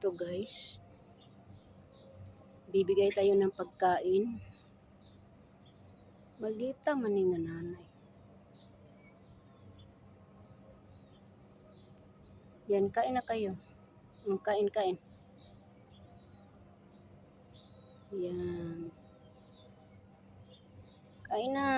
Ito guys, bibigay tayo ng pagkain. Maldita man nga nanay. Yan, kain na kayo. Kain. Yan. Kain na.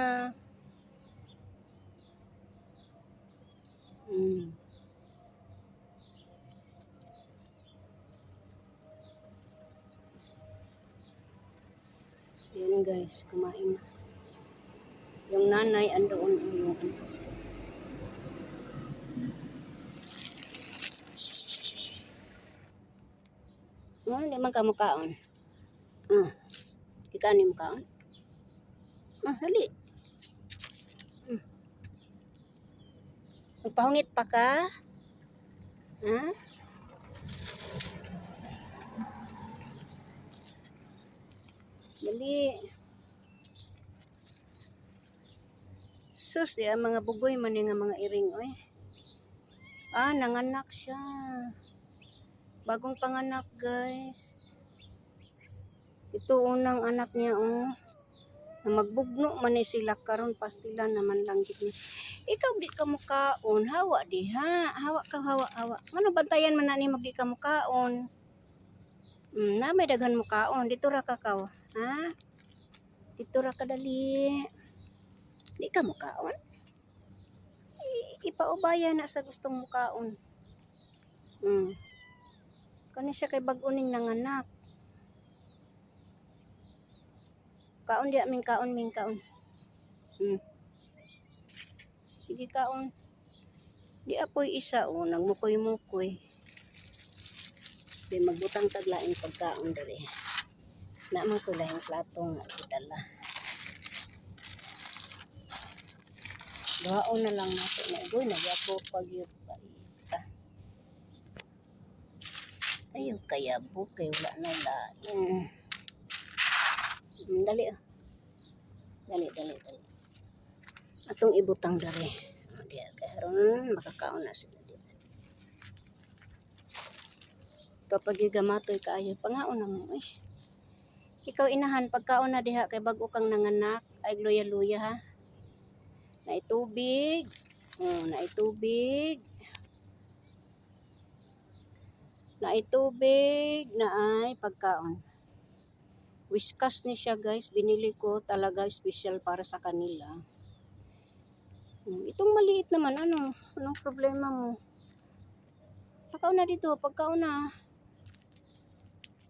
Yan guys, kumain na. Yung nanay andoon yung ano. Hindi man ka mukaon. Ikaw ni mukaon. Hali. Magpahungit pa ka? Dali. Sus, mga bugoy man nga mga iring, oy. Nanganak siya. Bagong panganak, guys. Ito unang anak niya, na magbugno man sila karon pastila naman lang gid. Ikaw di ka mukaon, hawa di ha. Hawa. Ngano bantayan man nani magdi ka mukaon? Na may daghan mukaon, dito ra ka kaw. Dito ra ka dali. Di ka mukaon? Ipaubaya na sa gustong mukaon. Kani siya kay bag-uning nanganak. Kaon di aming kaon. Sige kaon. Di apoy isa nagmukoy-mukoy. Di magbutang taglaing pagkaon diri. Naman ko lahing plato nga idala. Duhaon na lang nato na goy nagyapo pag yun pa. Ayaw kaya bukay wala na lain. Dali. Atong ibutang dari. Diya karon makakaon na sila diya. Kapag gamatoy kaayo pangaon na mo eh. Ikaw inahan pagkaon na diha kay bag-o kang nanganak ay luya ha. Naitubig. Naitubig na ay pagkaon. Whiskas ni siya guys, binili ko talaga special para sa kanila. Itong maliit naman, anong problema mo? Pagkaon na dito, pagkaon na.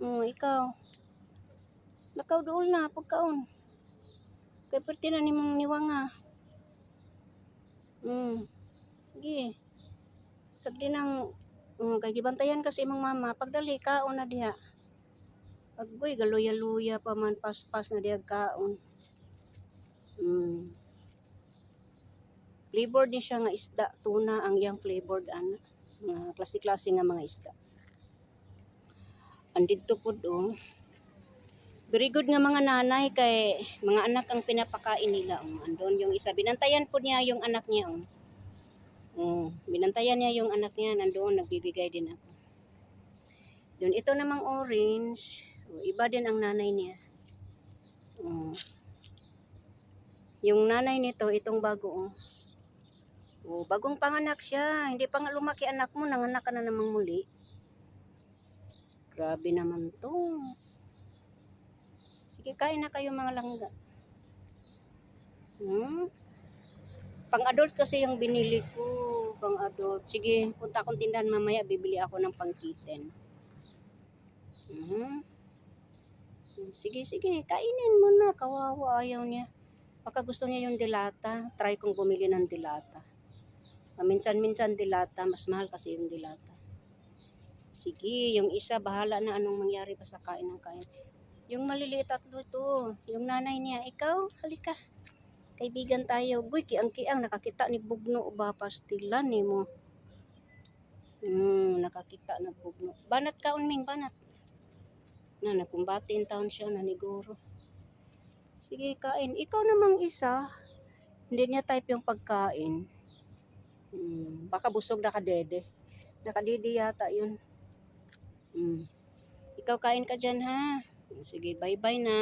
Ikaw. Lakaw doon na, pagkaon. Kaya pwerte na ni mong niwanga. Sige. Sagdi nang, kay gibantayan kasi imong mama, pagdali, kaon na diha. Agboy, galuya-luya pa man, pas-pas na diha kaon. Flavored din siya nga isda, tuna ang iyang flavored mga klase-klase nga mga isda. Andito po very good nga mga nanay kay mga anak ang pinapakain nila. Andun yung isa, binantayan po niya yung anak niya. Binantayan niya yung anak niya, nandoon nagbibigay din ako. Doon ito namang orange, iba din ang nanay niya. Yung nanay nito, itong bago. Bagong panganak siya. Hindi pa nga lumaki anak mo, nanganak ka na namang muli. Grabe naman to. Sige, kain na kayo mga langga. Pang-adult kasi yung binili ko. Pang-adult. Sige, punta akong tindahan mamaya, bibili ako ng pang-kitten. Sige, kainin mo na. Kawawa, ayaw niya. Baka gusto niya yung dilata. Try kong bumili ng dilata. Minsan dilata. Mas mahal kasi yung dilata. Sige, yung isa, bahala na anong mangyari pa sa kain ng kain. Yung maliliit tatlo ito. Yung nanay niya, ikaw, halika. Kaibigan tayo. Guy, kiang-kiang, nakakita ni bugno ba pastilan ni mo. Nakakita na bugno. Banat ka unming, banat. Nakumbati in town siya, naniguro. Sige, kain. Ikaw namang isa, hindi niya type yung pagkain. Baka busog nakadede. Nakadede yata yun. ikaw kain ka dyan ha. Sige, bye-bye na.